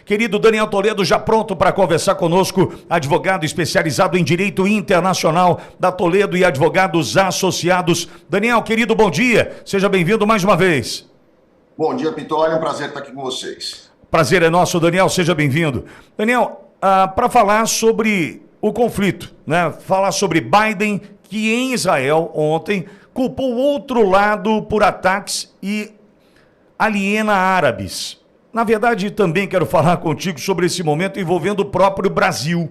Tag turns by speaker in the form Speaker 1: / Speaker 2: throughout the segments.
Speaker 1: Querido Daniel Toledo, já pronto para conversar conosco, advogado especializado em direito internacional da Toledo e Advogados Associados. Daniel, querido, bom dia. Seja bem-vindo mais uma vez.
Speaker 2: Bom dia, Pitoli. É um prazer estar aqui com vocês.
Speaker 1: Prazer é nosso, Daniel. Seja bem-vindo. Daniel, para falar sobre o conflito, né? Falar sobre Biden, que em Israel ontem culpou o outro lado por ataques e aliena árabes. Na verdade, também quero falar contigo sobre esse momento envolvendo o próprio Brasil,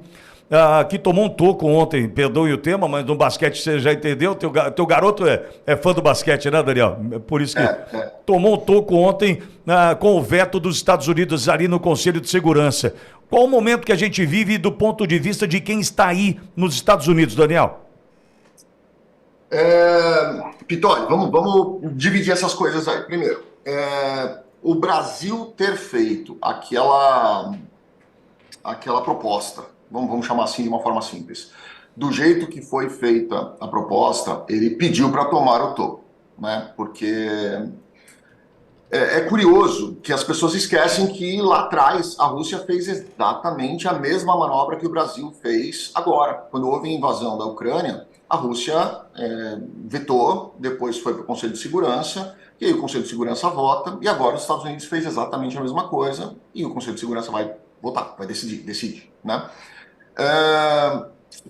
Speaker 1: que tomou um toco ontem, perdoe o tema, mas no basquete você já entendeu, teu garoto é fã do basquete, né, Daniel? Por isso que tomou um toco ontem com o veto dos Estados Unidos ali no Conselho de Segurança. Qual o momento que a gente vive do ponto de vista de quem está aí nos Estados Unidos, Daniel?
Speaker 2: Pitoli, vamos dividir essas coisas aí. Primeiro, o Brasil ter feito aquela proposta, vamos chamar assim de uma forma simples, do jeito que foi feita a proposta, ele pediu para tomar o topo, né? Porque é curioso que as pessoas esquecem que lá atrás a Rússia fez exatamente a mesma manobra que o Brasil fez agora. Quando houve a invasão da Ucrânia, a Rússia vetou, depois foi para o Conselho de Segurança, e aí o Conselho de Segurança vota, e agora os Estados Unidos fez exatamente a mesma coisa, e o Conselho de Segurança vai votar, vai decidir, né?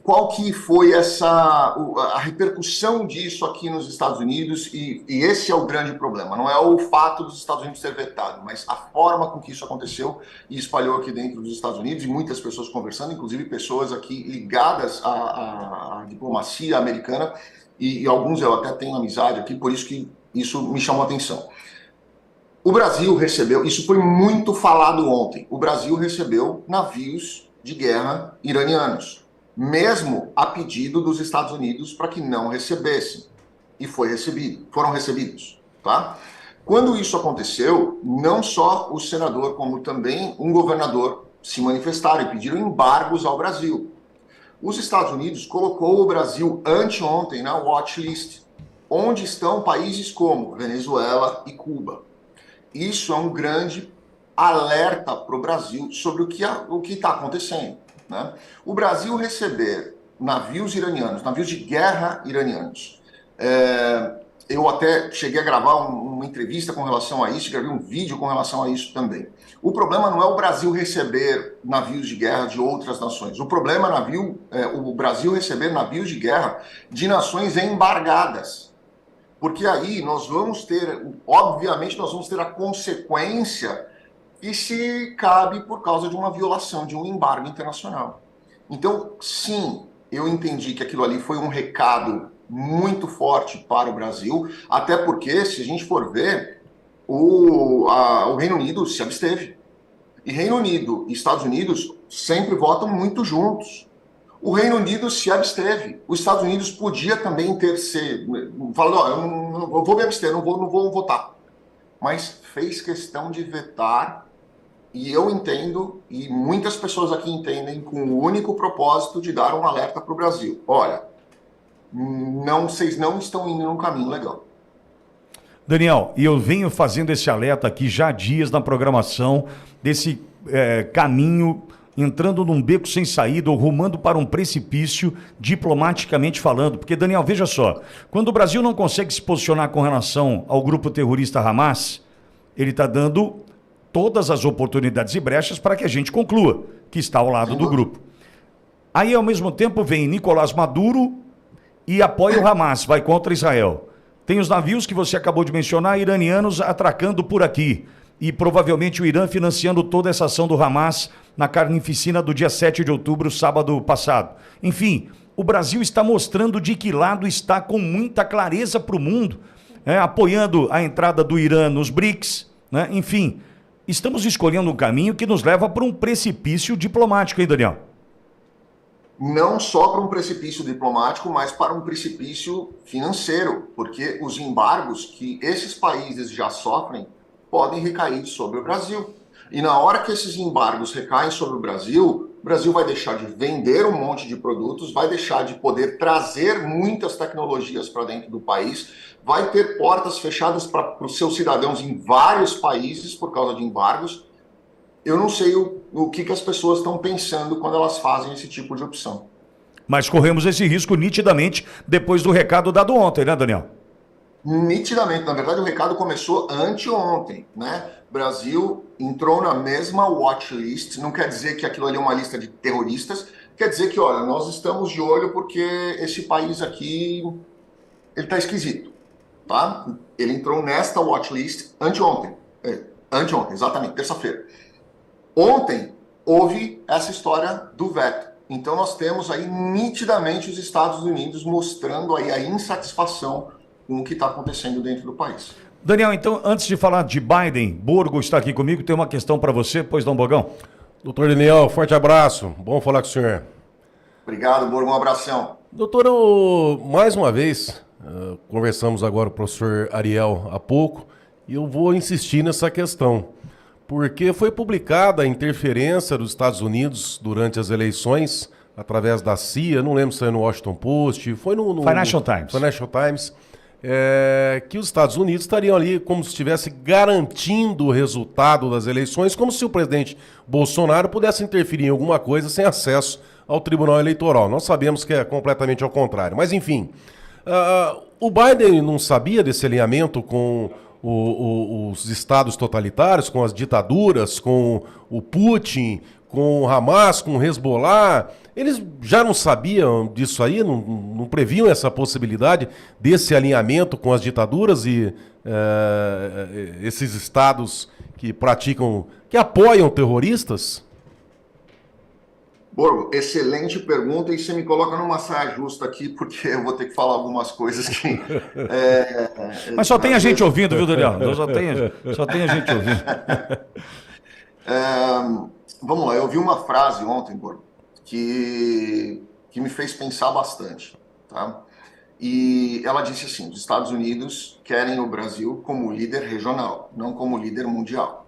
Speaker 2: Qual que foi a repercussão disso aqui nos Estados Unidos, e esse é o grande problema, não é o fato dos Estados Unidos ter vetado, mas a forma com que isso aconteceu e espalhou aqui dentro dos Estados Unidos, e muitas pessoas conversando, inclusive pessoas aqui ligadas à diplomacia americana, e alguns eu até tenho amizade aqui, por isso que isso me chamou a atenção. O Brasil recebeu, isso foi muito falado ontem, o Brasil recebeu navios de guerra iranianos, mesmo a pedido dos Estados Unidos para que não recebessem. E foram recebidos, tá? Quando isso aconteceu, não só o senador, como também um governador se manifestaram e pediram embargos ao Brasil. Os Estados Unidos colocou o Brasil anteontem na watch list, onde estão países como Venezuela e Cuba. Isso é um grande alerta para o Brasil sobre o que está acontecendo, né? O Brasil receber navios iranianos, navios de guerra iranianos. Eu até cheguei a gravar uma entrevista com relação a isso, gravei um vídeo com relação a isso também. O problema não é o Brasil receber navios de guerra de outras nações. O problema é o Brasil receber navios de guerra de nações embargadas. Porque aí nós vamos ter, obviamente, a consequência que se cabe por causa de uma violação de um embargo internacional. Então, sim, eu entendi que aquilo ali foi um recado muito forte para o Brasil, até porque, se a gente for ver, o Reino Unido se absteve. E Reino Unido e Estados Unidos sempre votam muito juntos. O Reino Unido se absteve. Os Estados Unidos podia também falando, eu vou me abster, não vou votar. Mas fez questão de vetar, e eu entendo, e muitas pessoas aqui entendem, com o único propósito de dar um alerta para o Brasil. Olha, vocês não estão indo num caminho legal.
Speaker 1: Daniel, e eu venho fazendo esse alerta aqui já há dias na programação desse caminho, entrando num beco sem saída ou rumando para um precipício, diplomaticamente falando. Porque, Daniel, veja só, quando o Brasil não consegue se posicionar com relação ao grupo terrorista Hamas, ele está dando todas as oportunidades e brechas para que a gente conclua que está ao lado do grupo. Aí, ao mesmo tempo, vem Nicolás Maduro e apoia o Hamas, vai contra Israel. Tem os navios que você acabou de mencionar, iranianos atracando por aqui. E provavelmente o Irã financiando toda essa ação do Hamas na carnificina do dia 7 de outubro, sábado passado. Enfim, o Brasil está mostrando de que lado está com muita clareza para o mundo, apoiando a entrada do Irã nos BRICS, né? Enfim, estamos escolhendo um caminho que nos leva para um precipício diplomático, hein, Daniel?
Speaker 2: Não só para um precipício diplomático, mas para um precipício financeiro, porque os embargos que esses países já sofrem podem recair sobre o Brasil. E na hora que esses embargos recaem sobre o Brasil vai deixar de vender um monte de produtos, vai deixar de poder trazer muitas tecnologias para dentro do país, vai ter portas fechadas para os seus cidadãos em vários países por causa de embargos. eu não sei o que as pessoas estão pensando quando elas fazem esse tipo de opção.
Speaker 1: Mas corremos esse risco nitidamente depois do recado dado ontem, né, Daniel?
Speaker 2: Nitidamente, na verdade o recado começou anteontem, né? O Brasil entrou na mesma watchlist, não quer dizer que aquilo ali é uma lista de terroristas, quer dizer que, olha, nós estamos de olho porque esse país aqui, ele tá esquisito, tá? Ele entrou nesta watchlist anteontem, exatamente, terça-feira. Ontem houve essa história do veto. Então nós temos aí nitidamente os Estados Unidos mostrando aí a insatisfação com o que está acontecendo dentro do país.
Speaker 1: Daniel, então, antes de falar de Biden, Borgo está aqui comigo, tem uma questão para você, pois não, Bogão?
Speaker 3: Doutor Daniel, forte abraço, bom falar com o senhor.
Speaker 2: Obrigado, Borgo, um abração.
Speaker 3: Doutor, mais uma vez, conversamos agora com o professor Ariel há pouco, e eu vou insistir nessa questão, porque foi publicada a interferência dos Estados Unidos durante as eleições, através da CIA, não lembro se foi no Washington Post, foi no
Speaker 1: Financial Times.
Speaker 3: Financial Times, que os Estados Unidos estariam ali como se estivesse garantindo o resultado das eleições, como se o presidente Bolsonaro pudesse interferir em alguma coisa sem acesso ao Tribunal Eleitoral. Nós sabemos que é completamente ao contrário. Mas, enfim, o Biden não sabia desse alinhamento com os estados totalitários, com as ditaduras, com o Putin, com o Hamas, com o Hezbollah. Eles já não sabiam disso aí, não previam essa possibilidade desse alinhamento com as ditaduras e esses estados que praticam, que apoiam terroristas?
Speaker 2: Borgo, excelente pergunta, e você me coloca numa saia justa aqui, porque eu vou ter que falar algumas coisas que...
Speaker 1: Mas só tem a gente ouvindo, viu, Daniel? Só tem a gente ouvindo.
Speaker 2: Vamos lá, eu vi uma frase ontem, Borgo, que me fez pensar bastante, tá? E ela disse assim: os Estados Unidos querem o Brasil como líder regional, não como líder mundial.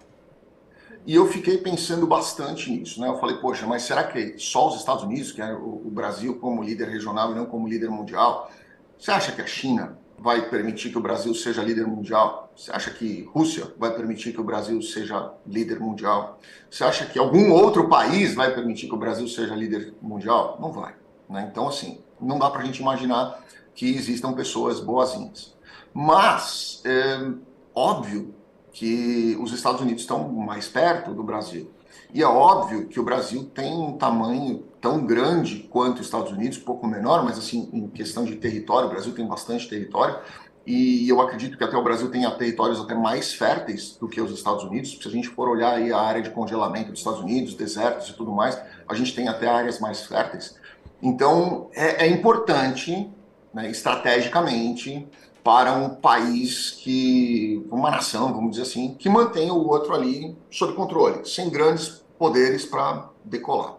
Speaker 2: E eu fiquei pensando bastante nisso, né? Eu falei, poxa, mas será que só os Estados Unidos querem o Brasil como líder regional e não como líder mundial? Você acha que a China vai permitir que o Brasil seja líder mundial? Você acha que Rússia vai permitir que o Brasil seja líder mundial? Você acha que algum outro país vai permitir que o Brasil seja líder mundial? Não vai, né? Então, assim, não dá para a gente imaginar que existam pessoas boazinhas. Mas, óbvio que os Estados Unidos estão mais perto do Brasil. E é óbvio que o Brasil tem um tamanho tão grande quanto os Estados Unidos, um pouco menor, mas assim, em questão de território, o Brasil tem bastante território, e eu acredito que até o Brasil tenha territórios até mais férteis do que os Estados Unidos. Se a gente for olhar aí a área de congelamento dos Estados Unidos, desertos e tudo mais, a gente tem até áreas mais férteis. Então, é importante, né, estrategicamente, para um país uma nação, vamos dizer assim, que mantenha o outro ali sob controle, sem grandes poderes para decolar.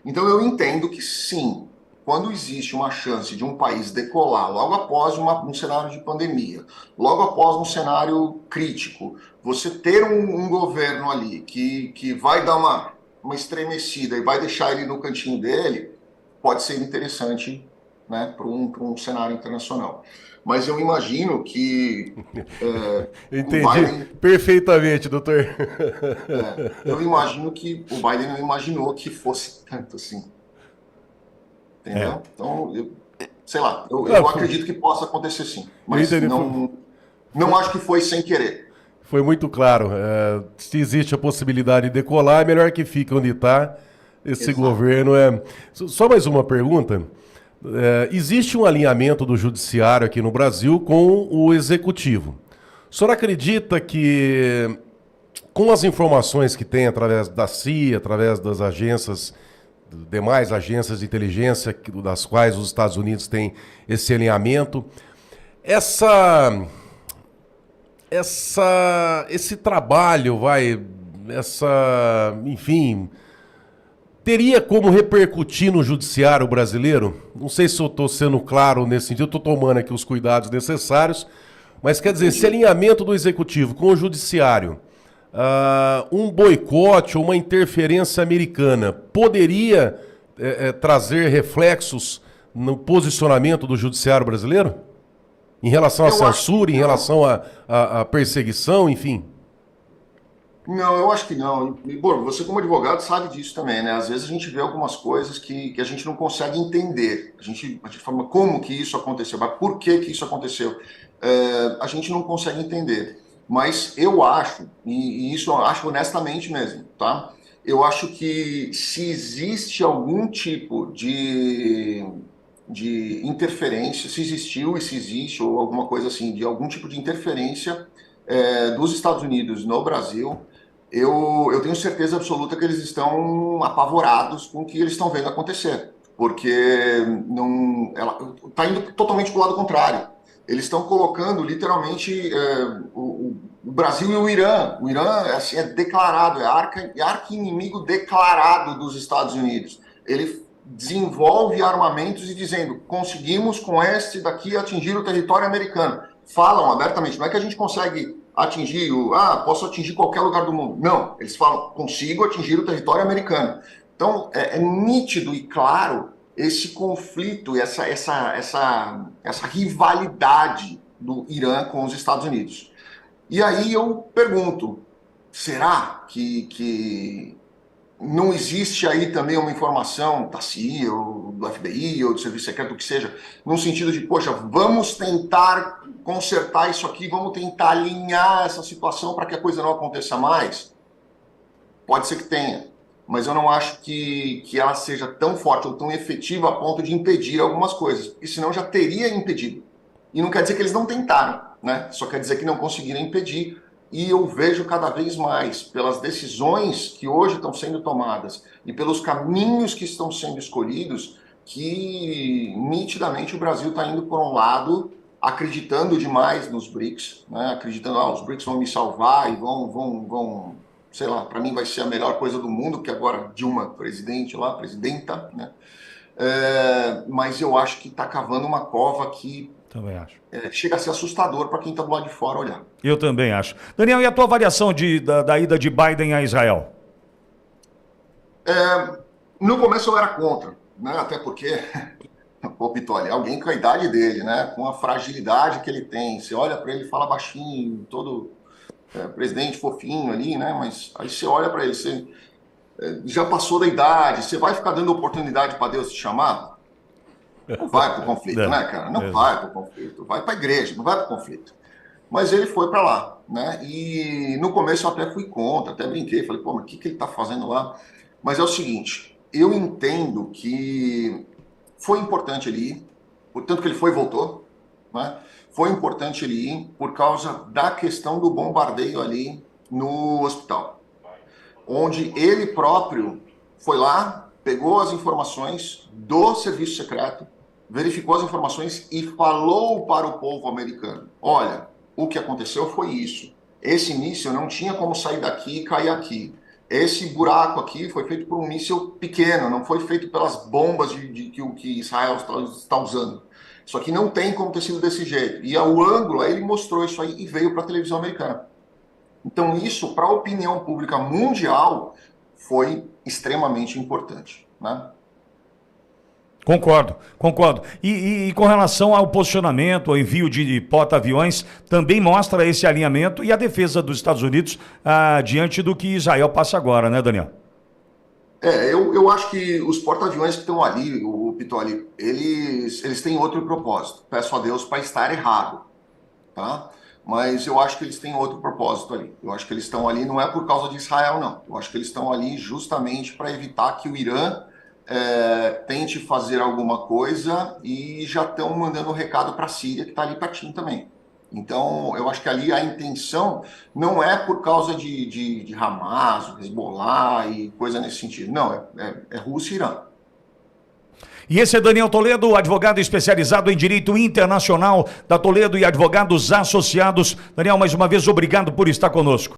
Speaker 2: Então eu entendo que sim, quando existe uma chance de um país decolar logo após um cenário de pandemia, logo após um cenário crítico, você ter um governo ali que vai dar uma estremecida e vai deixar ele no cantinho dele, pode ser interessante, né, para um cenário internacional. Mas eu imagino que...
Speaker 3: Entendi
Speaker 2: o Biden,
Speaker 3: perfeitamente, doutor.
Speaker 2: Eu imagino que o Biden não imaginou que fosse tanto assim. Entendeu? Então, sei lá, eu acredito que possa acontecer sim. Mas não acho que foi sem querer.
Speaker 3: Foi muito claro. Se existe a possibilidade de decolar, é melhor que fique onde está. Esse
Speaker 2: Exato.
Speaker 3: governo Só mais uma pergunta. Existe um alinhamento do judiciário aqui no Brasil com o executivo. O senhor acredita que, com as informações que tem através da CIA, através das agências, demais agências de inteligência, das quais os Estados Unidos têm esse alinhamento, esse trabalho, enfim... teria como repercutir no judiciário brasileiro? Não sei se eu estou sendo claro nesse sentido, estou tomando aqui os cuidados necessários, mas quer dizer, esse alinhamento do executivo com o judiciário, um boicote ou uma interferência americana poderia trazer reflexos no posicionamento do judiciário brasileiro? Em relação à censura, em relação à perseguição, enfim?
Speaker 2: Não, eu acho que não. E, bom, você como advogado sabe disso também, né? Às vezes a gente vê algumas coisas que a gente não consegue entender. A gente fala, como que isso aconteceu? Mas por que que isso aconteceu? A gente não consegue entender. Mas eu acho, e isso eu acho honestamente mesmo, tá? Eu acho que se existe algum tipo de interferência, se existiu e se existe, ou alguma coisa assim, de algum tipo de interferência dos Estados Unidos no Brasil, eu tenho certeza absoluta que eles estão apavorados com o que eles estão vendo acontecer, porque não, ela está indo totalmente para o lado contrário. Eles estão colocando literalmente o Brasil e o Irã. O Irã assim, é declarado, é arqui-inimigo declarado dos Estados Unidos. Ele desenvolve armamentos e dizendo, conseguimos com este daqui atingir o território americano. Falam abertamente, não é que a gente consegue atingir, posso atingir qualquer lugar do mundo. Não, eles falam, consigo atingir o território americano. Então, é nítido e claro esse conflito, essa rivalidade do Irã com os Estados Unidos. E aí eu pergunto, será que não existe aí também uma informação da CIA, ou do FBI, ou do Serviço Secreto, o que seja, no sentido de, poxa, vamos tentar consertar isso aqui, vamos tentar alinhar essa situação para que a coisa não aconteça mais? Pode ser que tenha, mas eu não acho que ela seja tão forte ou tão efetiva a ponto de impedir algumas coisas, porque senão já teria impedido. E não quer dizer que eles não tentaram, né? Só quer dizer que não conseguiram impedir. E eu vejo cada vez mais, pelas decisões que hoje estão sendo tomadas e pelos caminhos que estão sendo escolhidos, que nitidamente o Brasil está indo por um lado, acreditando demais nos BRICS, né? Acreditando, os BRICS vão me salvar e vão, sei lá, para mim vai ser a melhor coisa do mundo, que agora Dilma, presidenta, né? Mas eu acho que está cavando uma cova que
Speaker 1: Também acho.
Speaker 2: chega a ser assustador para quem está do lado de fora olhar.
Speaker 1: Eu também acho. Daniel, e a tua avaliação da ida de Biden a Israel?
Speaker 2: No começo eu era contra, né? Até porque, pô, Pitoli, alguém com a idade dele, né? Com a fragilidade que ele tem, você olha para ele e fala baixinho, todo presidente fofinho ali, né? Mas aí você olha para ele, você já passou da idade, você vai ficar dando oportunidade para Deus te chamar? Não vai para o conflito, né, cara? Não vai para o conflito, vai para a igreja, não vai para o conflito. Mas ele foi para lá, né? E no começo eu até fui contra, até brinquei, falei, pô, mas o que ele está fazendo lá? Mas é o seguinte, eu entendo que foi importante ele ir, portanto que ele foi e voltou, né? Foi importante ele ir por causa da questão do bombardeio ali no hospital, onde ele próprio foi lá, pegou as informações do serviço secreto, verificou as informações e falou para o povo americano, olha, o que aconteceu foi isso, esse míssil não tinha como sair daqui e cair aqui, esse buraco aqui foi feito por um míssil pequeno, não foi feito pelas bombas que Israel está usando. Isso aqui não tem como ter sido desse jeito. E ao ângulo, aí ele mostrou isso aí e veio para a televisão americana. Então isso, para a opinião pública mundial, foi extremamente importante, né?
Speaker 1: Concordo. E com relação ao posicionamento, ao envio de porta-aviões, também mostra esse alinhamento e a defesa dos Estados Unidos diante do que Israel passa agora, né, Daniel?
Speaker 2: Eu acho que os porta-aviões que estão ali, o Pitoli, eles têm outro propósito. Peço a Deus para estar errado, tá? Mas eu acho que eles têm outro propósito ali. Eu acho que eles estão ali não é por causa de Israel, não. Eu acho que eles estão ali justamente para evitar que o Irã tente fazer alguma coisa e já estão mandando um recado para a Síria, que está ali pertinho também. Então, eu acho que ali a intenção não é por causa de Hamas, Hezbollah e coisa nesse sentido. Não, é Rússia e Irã.
Speaker 1: E esse é Daniel Toledo, advogado especializado em direito internacional da Toledo e Advogados Associados. Daniel, mais uma vez, obrigado por estar conosco.